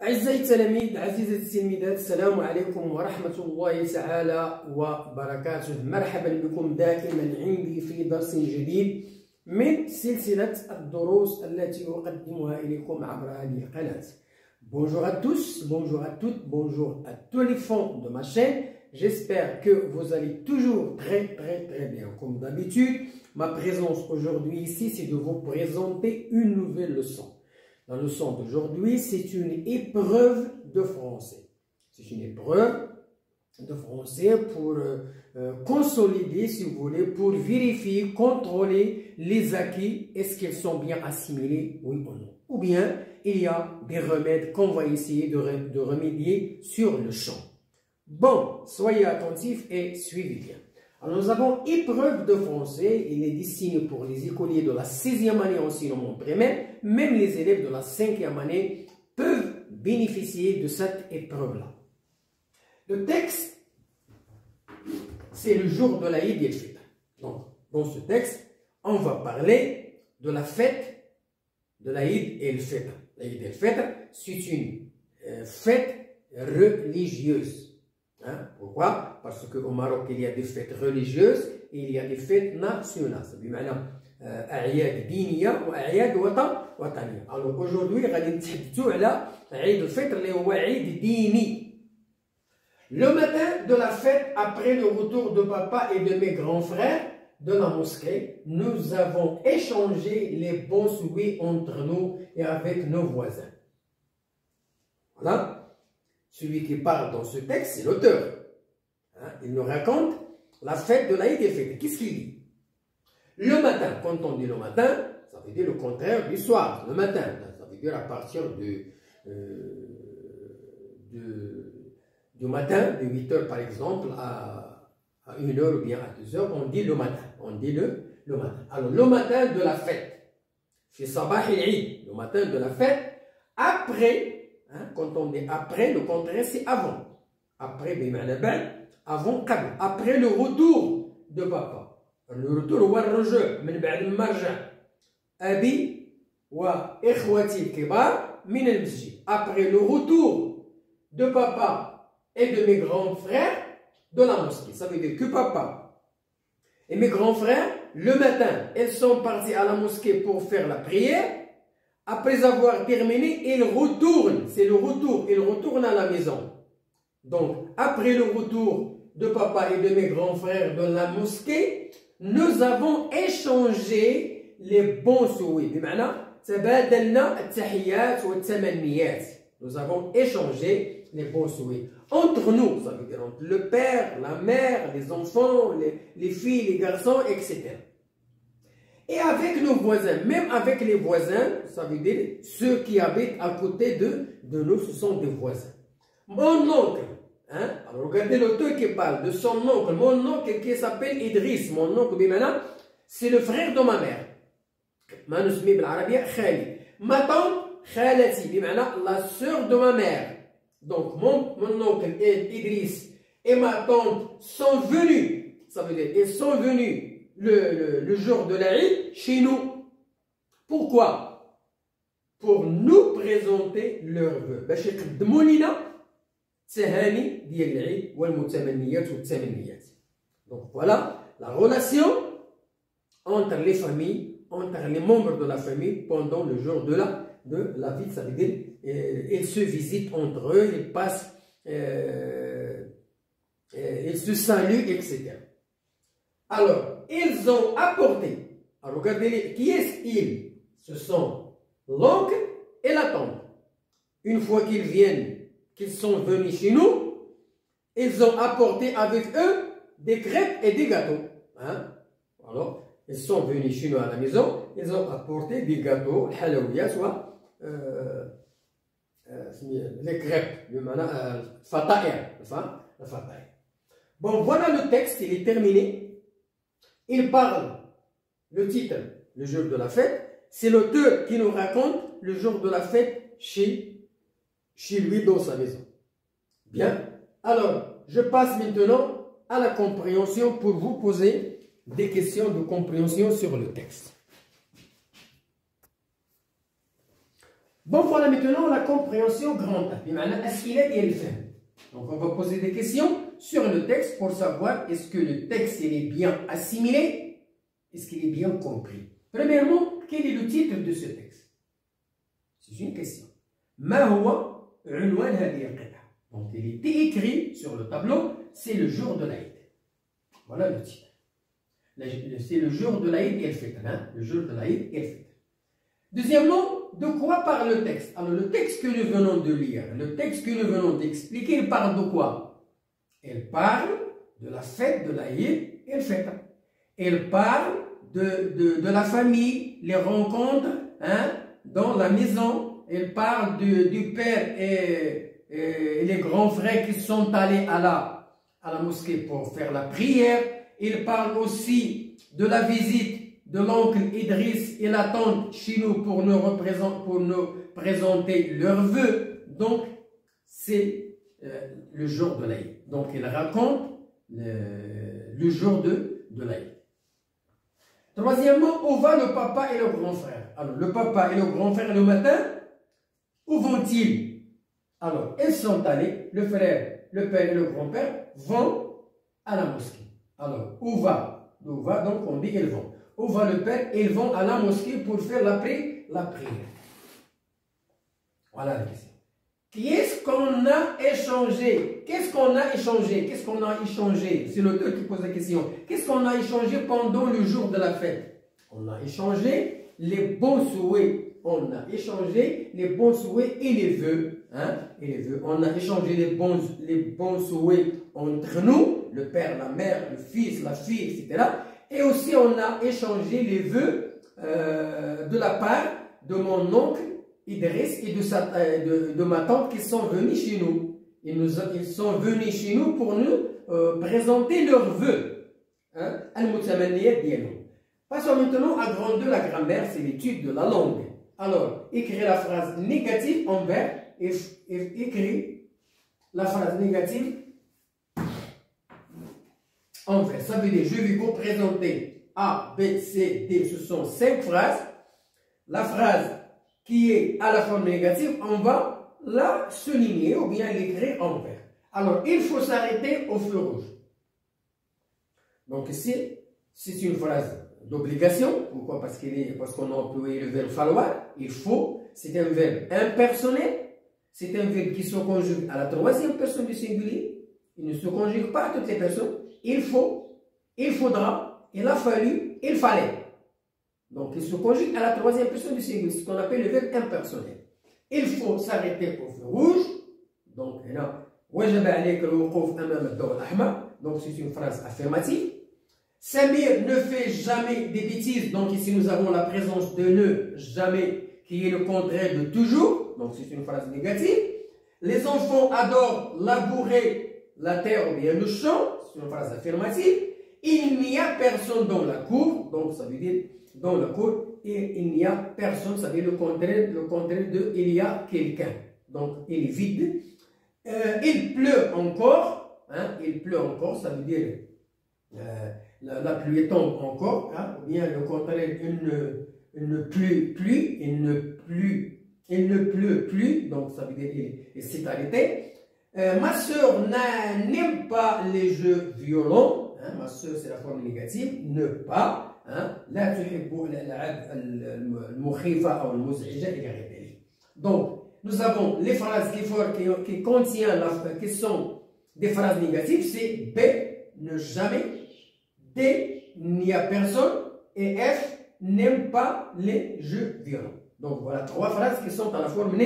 أعزائي التلاميذ، عزيزتي التلميذات، السلام عليكم ورحمة الله تعالى وبركاته. مرحبا بكم دائما عندي في درس جديد من سلسلة الدروس التي أقدمها إليكم عبر هذه القناة. Bonjour à tous, bonjour à toutes, bonjour à tous les fans de ma chaîne. J'espère que vous allez toujours très bien. Comme d'habitude, ma présence aujourd'hui ici, c'est de vous présenter une nouvelle leçon. La leçon d'aujourd'hui, c'est une épreuve de français. C'est une épreuve de français pour consolider, si vous voulez, pour vérifier, contrôler les acquis. Est-ce qu'ils sont bien assimilés, oui ou non? Ou bien, il y a des remèdes qu'on va essayer de remédier sur le champ. Bon, soyez attentifs et suivez bien. Alors, nous avons épreuve de français. Il est destiné pour les écoliers de la 6e année enseignement primaire. Même les élèves de la 5e année peuvent bénéficier de cette épreuve-là. Le texte, c'est le jour de l'Aïd el-Fitr. Donc, dans ce texte, on va parler de la fête de l'Aïd el-Fitr. L'Aïd el-Fitr, c'est une fête religieuse. Hein? Pourquoi? Parce qu'au Maroc, il y a des fêtes religieuses et il y a des fêtes nationales. Ça veut dire أعياد دينية وأعياد وطنية. Alors aujourd'hui, غادي نتحدثوا على عيد الفطر اللي هو عيد ديني. Le matin de la fête, après le retour de papa et de mes grands frères de la mosquée, nous avons échangé les bons souhaits entre nous et avec nos voisins. Voilà. Celui qui parle dans ce texte, c'est l'auteur. Hein? Il nous raconte la fête de l'Aïd el-Fitr. Qu'est-ce qu'il dit? Le matin, quand on dit le matin, ça veut dire le contraire du soir. Le matin, ça veut dire à partir du matin, de 8 h par exemple, à 1 h ou bien à 2 h, on dit le matin. On dit le matin. Alors, le matin de la fête, c'est Sabah el-Eid, le matin de la fête, après, hein, quand on dit après, le contraire c'est avant. Après, avant, après le retour de papa. Le retour هو الرجوع من بعد ما رجع أبي وإخوتي الكبار من المسجد. Après le retour de papa et de mes grands frères de la mosquée. Ça veut dire que papa et mes grands frères, le matin, ils sont partis à la mosquée pour faire la prière. Après avoir terminé, ils retournent. C'est le retour. Ils retournent à la maison. Donc, après le retour de papa et de mes grands frères de la mosquée, nous avons échangé les bons souhaits. بمعنى تبادلنا التحيات والتمنيات. Nous avons échangé les bons souhaits entre nous, ça veut dire entre le père, la mère, les enfants, les filles, les garçons, etc. Et avec nos voisins, même avec les voisins, ça veut dire ceux qui habitent à côté de nous, ce sont des voisins. Mon oncle. Hein? Alors regardez l'auteur qui parle de son oncle, mon oncle qui s'appelle Idriss, mon oncle c'est le frère de ma mère. Ma tante Khalati, la sœur de ma mère. Donc mon oncle Idriss et ma tante sont venus, ça veut dire ils sont venus le jour de l'Aïd chez nous. Pourquoi? Pour nous présenter leurs vœux. Donc voilà la relation entre les familles, entre les membres de la famille pendant le jour de la vie. Ça veut dire ils se visitent entre eux, ils passent, ils se saluent, etc. Alors, ils ont apporté, alors regardez, qui est-ce? Ce sont l'oncle et la tante. Une fois qu'ils viennent, qu'ils sont venus chez nous, ils ont apporté avec eux des crêpes et des gâteaux. Hein? Alors, ils sont venus chez nous à la maison, ils ont apporté des gâteaux, halawiyat, soit les crêpes, le fata'ir. Bon, voilà le texte, il est terminé. Il parle, le titre, le jour de la fête. C'est l'auteur qui nous raconte le jour de la fête chez lui dans sa maison. Bien. Alors, je passe maintenant à la compréhension pour vous poser des questions de compréhension sur le texte. Bon, voilà maintenant la compréhension grande A. Donc, on va poser des questions sur le texte pour savoir est-ce que le texte il est bien assimilé, est-ce qu'il est bien compris. Premièrement, quel est le titre de ce texte? C'est une question. Donc, il était écrit sur le tableau, c'est le jour de l'Aïd. Voilà le titre. C'est le jour de l'Aïd el-Fitr. Le jour de l'Aïd el-Fitr. Deuxièmement, de quoi parle le texte? Alors, le texte que nous venons de lire, le texte que nous venons d'expliquer, il parle de quoi? Il parle de la fête de l'Aïd el-Fitr. Il parle de la famille, les rencontres dans la maison. Il parle du père et les grands frères qui sont allés à la mosquée pour faire la prière. Il parle aussi de la visite de l'oncle Idriss et la tante chez nous pour nous présenter leurs vœux. Donc, c'est le jour de l'Aïd. Donc, il raconte le jour de l'Aïd. Troisièmement, où va le papa et le grand frère? Alors, le papa et le grand frère le matin, où vont-ils? Alors, ils sont allés, le frère, le père et le grand-père vont à la mosquée. Alors, où va? Donc on dit ils vont. Où va le père? Ils vont à la mosquée pour faire la prière. Voilà la question. Qu'est-ce qu'on a échangé? Qu'est-ce qu'on a échangé? Qu'est-ce qu'on a échangé? C'est l'auteur qui pose la question. Qu'est-ce qu'on a échangé pendant le jour de la fête? On a échangé les bons souhaits. On a échangé les bons souhaits et les vœux. On a échangé les bons souhaits entre nous, le père, la mère, le fils, la fille, etc. Et aussi, on a échangé les vœux de la part de mon oncle Idriss et de ma tante qui sont venus chez nous. Ils sont venus chez nous pour nous présenter leurs vœux. Passons maintenant à grande 2, la grammaire, c'est l'étude de la langue. Alors, écrire la phrase négative en vers et écrire la phrase négative en vers. Ça veut dire, je vais vous présenter A, B, C, D, ce sont 5 phrases. La phrase qui est à la forme négative, on va la souligner ou bien l'écrire en vert. Alors, il faut s'arrêter au feu rouge. Donc ici, c'est une phrase d'obligation. Pourquoi? Parce qu'on a employé le verbe falloir. Il faut. C'est un verbe impersonnel. C'est un verbe qui se conjugue à la 3e personne du singulier. Il ne se conjugue pas à toutes les personnes. Il faut, il faudra, il a fallu, il fallait. Donc, il se conjugue à la 3e personne du singulier. C'est ce qu'on appelle le verbe impersonnel. Il faut s'arrêter au feu rouge. Donc, là, donc c'est une phrase affirmative. Samir ne fait jamais des bêtises. Donc ici nous avons la présence de ne jamais qui est le contraire de toujours. Donc c'est une phrase négative. Les enfants adorent labourer la terre ou bien le champ. C'est une phrase affirmative. Il n'y a personne dans la cour. Donc ça veut dire dans la cour. Et il n'y a personne. Ça veut dire le contraire de il y a quelqu'un. Donc il est vide. Il pleut encore. Il pleut encore. Ça veut dire la pluie tombe encore, ou bien le contraire, il ne pleut plus, il ne pleut plus, donc ça veut dire il s'est arrêté. Ma soeur n'aime pas les jeux violents, ma soeur c'est la forme négative, ne pas, la tuhibbu al-mukhifa ou al-muz'ija ila ghayrihi. Donc, nous avons les phrases qui contiennent, qui sont des phrases négatives, c'est B, ne jamais. D, il n'y a personne. Et F, n'aime pas les jeux violents. Donc voilà 3 phrases qui sont à la forme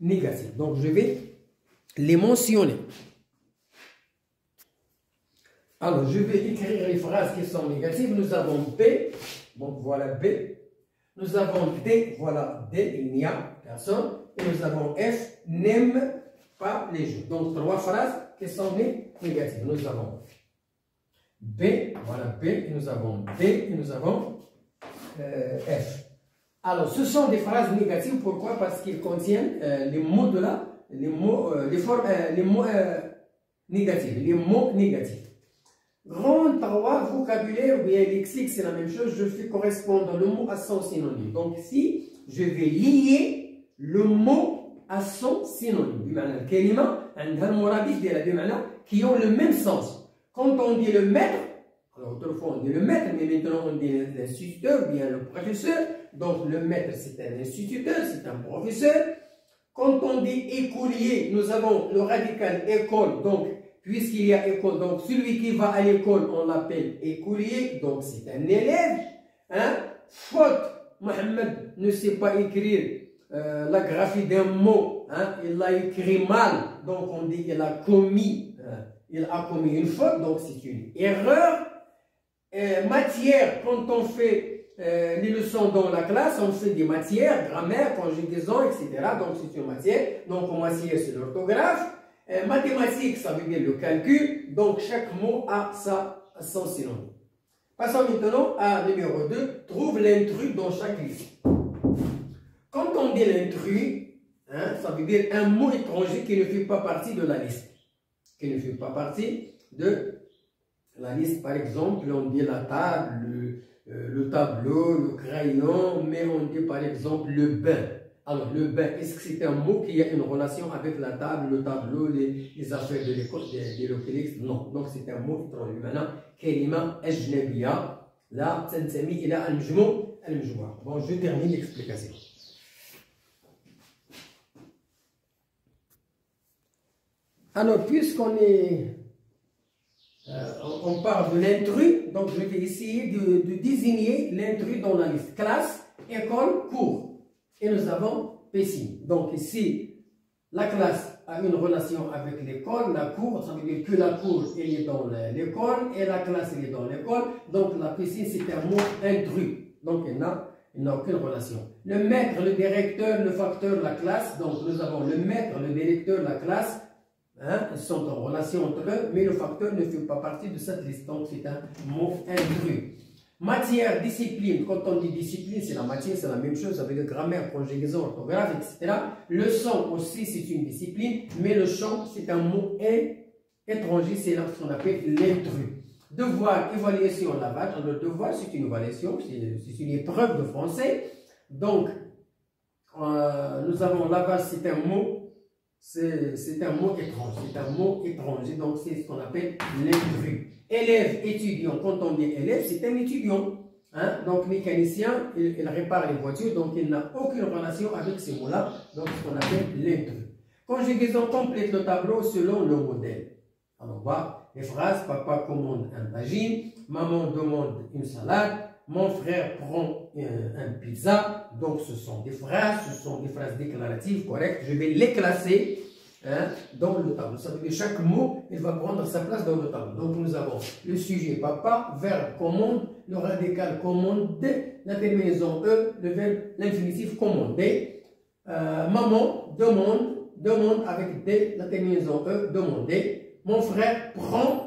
négative. Donc je vais les mentionner. Alors je vais écrire les phrases qui sont négatives. Nous avons B, donc voilà B. Nous avons D, voilà D, il n'y a personne. Et nous avons F, n'aime pas les jeux. Donc 3 phrases qui sont négatives. Nous avons B, voilà B, et nous avons D, et nous avons F. Alors, ce sont des phrases négatives. Pourquoi? Parce qu'ils contiennent les mots de la, les mots négatifs, les mots négatifs. Grand 3, vocabulaire ou bien lexique, c'est la même chose. Je fais correspondre le mot à son synonyme. Donc, ici, je vais lier le mot a son synonyme. بمعنى الكلمة عندها المرادف ديالها بمعنى qui ont le même sens. Quand on dit le maître, alors autrefois on dit le maître, mais maintenant on dit l'instituteur, bien le professeur. Donc le maître c'est un instituteur, c'est un professeur. Quand on dit écolier, nous avons le radical école, donc puisqu'il y a école, donc celui qui va à l'école on l'appelle écolier, donc c'est un élève. Hein? Faute, Mohamed ne sait pas écrire la graphie d'un mot, hein? Il l'a écrit mal, donc on dit il a commis une faute, donc c'est une erreur. Matière, quand on fait les leçons dans la classe, on fait des matières, grammaire, conjugaison, etc. Donc c'est une matière. Donc matière c'est l'orthographe. Mathématiques, ça veut dire le calcul. Donc chaque mot a son synonyme. Passons maintenant à numéro 2. Trouve l'intrus dans chaque liste. Quand on dit l'intrus, hein, ça veut dire un mot étranger qui ne fait pas partie de la liste. Qui ne fait pas partie de la liste. Par exemple, on dit la table, le tableau, le crayon, mais on dit par exemple le bain. Alors, le bain, est-ce que c'est un mot qui a une relation avec la table, le tableau, les affaires de l'école, des localistes? Non. Donc, c'est un mot étranger. Maintenant, كلمة أجنبية لا تنتمي إلى المجموعة. Bon, je termine l'explication. Alors, puisqu'on on parle de l'intrus, donc je vais essayer de désigner l'intrus dans la liste. Classe, école, cours. Et nous avons piscine. Donc ici, la classe a une relation avec l'école, la cour, ça veut dire que la cour elle est dans l'école et la classe elle est dans l'école. Donc la piscine c'est un mot intrus. Donc il n'a aucune relation. Le maître, le directeur, le facteur, la classe. Donc nous avons le maître, le directeur, la classe. Hein, ils sont en relation entre eux, mais le facteur ne fait pas partie de cette liste. Donc c'est un mot intrus. Matière, discipline, quand on dit discipline, c'est la matière, c'est la même chose, ça veut dire grammaire, conjugaison, orthographe, etc. Le son aussi, c'est une discipline, mais le chant, c'est un mot étranger, c'est ce qu'on appelle l'intrus. Devoir, évaluation, lavage. Alors, le devoir, c'est une évaluation, c'est une épreuve de français. Donc, nous avons lavage, c'est un mot étrange, c'est un mot étranger, donc c'est ce qu'on appelle l'intrus. Élève, étudiant, quand on dit élève, c'est un étudiant. Hein? Donc mécanicien, il répare les voitures, donc il n'a aucune relation avec ces mots-là, donc ce qu'on appelle l'intrus. Conjugaison complète le tableau selon le modèle. Alors on voit les phrases, papa commande un tagine, maman demande une salade, mon frère prend un pizza. Donc ce sont des phrases déclaratives correctes. Je vais les classer dans le tableau. Ça veut dire chaque mot, il va prendre sa place dans le tableau. Donc nous avons le sujet papa, verbe commande, le radical commande, la terminaison e, le verbe l'infinitif commander. Maman demande avec d, la terminaison e, demander. Mon frère prend.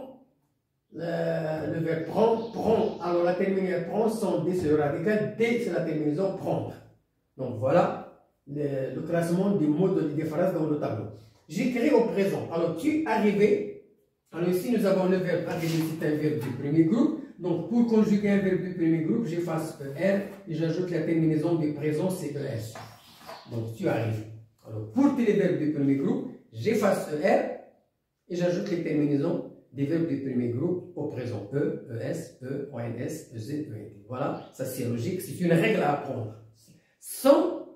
Le verbe prend, alors la terminaison prend, son D c'est le radical, D c'est la terminaison prendre. Donc voilà le classement des mots des phrases dans le tableau. J'écris au présent. Alors tu arrivé. Alors ici nous avons le verbe arriver, c'est un verbe du premier groupe. Donc pour conjuguer un verbe du premier groupe, j'efface ER et j'ajoute la terminaison du présent, c'est ES. Donc tu arrives. Alors pour tous les verbes du premier groupe, j'efface ER et j'ajoute les terminaisons des verbes du premier groupe au présent. E, ES, E, ONS, EZ, ENT. Voilà, ça c'est logique, c'est une règle à apprendre. Sans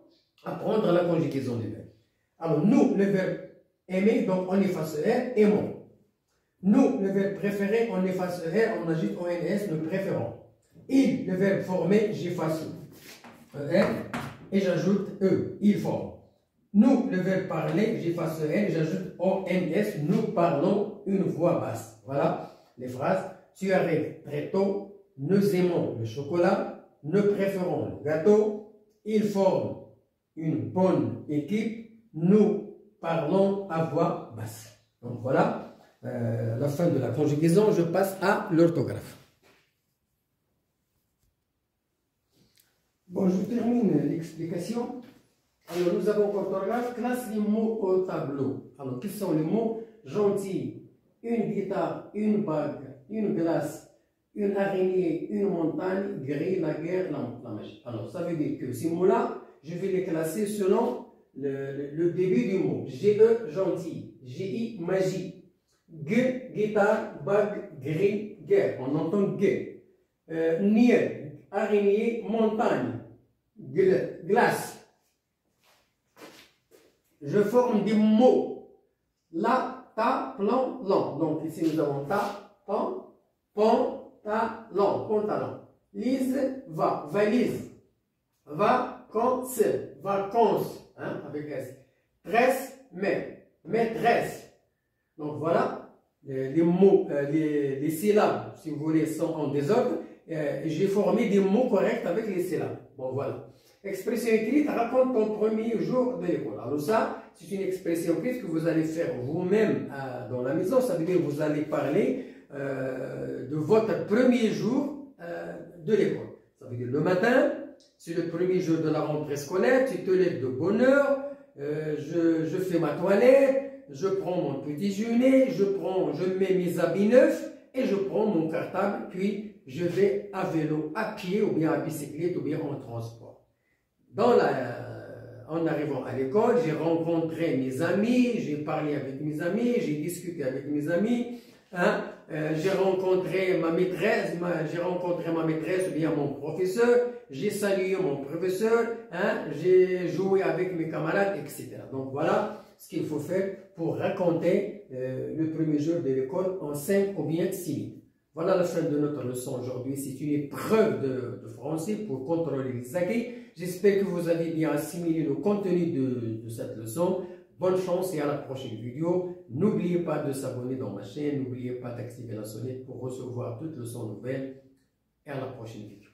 apprendre la conjugaison des verbes. Alors nous, le verbe aimer, donc on efface ER, aimons. Nous, le verbe préférer, on efface ER, on ajoute ONS, nous préférons. Il, le verbe former, j'efface ER et j'ajoute E, il forme. Nous, le verbe parler, j'efface ER et j'ajoute ONS, nous parlons une voix basse. Voilà les phrases. Tu arrives très tôt, nous aimons le chocolat, nous préférons le gâteau, ils forment une bonne équipe, nous parlons à voix basse. Donc voilà la fin de la conjugaison, je passe à l'orthographe. Bon, je termine l'explication. Alors, nous avons orthographe, classe les mots au tableau. Alors, quels sont les mots? Gentil, une guitare, une bague, une glace, une araignée, une montagne, gris, la guerre, la magie. Alors, ça veut dire que ces mots-là, je vais les classer selon le début du mot. GE, gentil. GI, magie. G, guitare, bague, gris, guerre. On entend G. Niel, araignée, montagne. Glace. Je forme des mots. La, ta, plan, lan. Donc ici nous avons ta, pan, pantalon, pantalon. Lise, va, valise. Vacances, vacances, hein, avec S. Tresse, maîtresse. Donc voilà, les mots, les syllabes, si vous voulez, sont en désordre. J'ai formé des mots corrects avec les syllabes. Bon, voilà. Expression écrite, raconte ton premier jour de l'école. Alors ça, c'est une expression écrite que vous allez faire vous-même dans la maison. Ça veut dire que vous allez parler de votre premier jour de l'école. Ça veut dire le matin, c'est le premier jour de la rentrée scolaire, tu te lèves de bonne heure, je fais ma toilette, je prends mon petit déjeuner, je mets mes habits neufs et je prends mon cartable, puis je vais à vélo, à pied ou bien à bicyclette ou bien en transport. En arrivant à l'école, j'ai rencontré mes amis, j'ai parlé avec mes amis, j'ai discuté avec mes amis, hein, j'ai rencontré ma maîtresse ou bien mon professeur, j'ai salué mon professeur, hein, j'ai joué avec mes camarades, etc. Donc voilà ce qu'il faut faire pour raconter le premier jour de l'école en 5 ou bien 6 minutes. Voilà la fin de notre leçon aujourd'hui. C'est une épreuve de français pour contrôler les acquis. J'espère que vous avez bien assimilé le contenu de cette leçon. Bonne chance et à la prochaine vidéo. N'oubliez pas de s'abonner dans ma chaîne. N'oubliez pas d'activer la sonnette pour recevoir toutes leçons nouvelles. Et à la prochaine vidéo.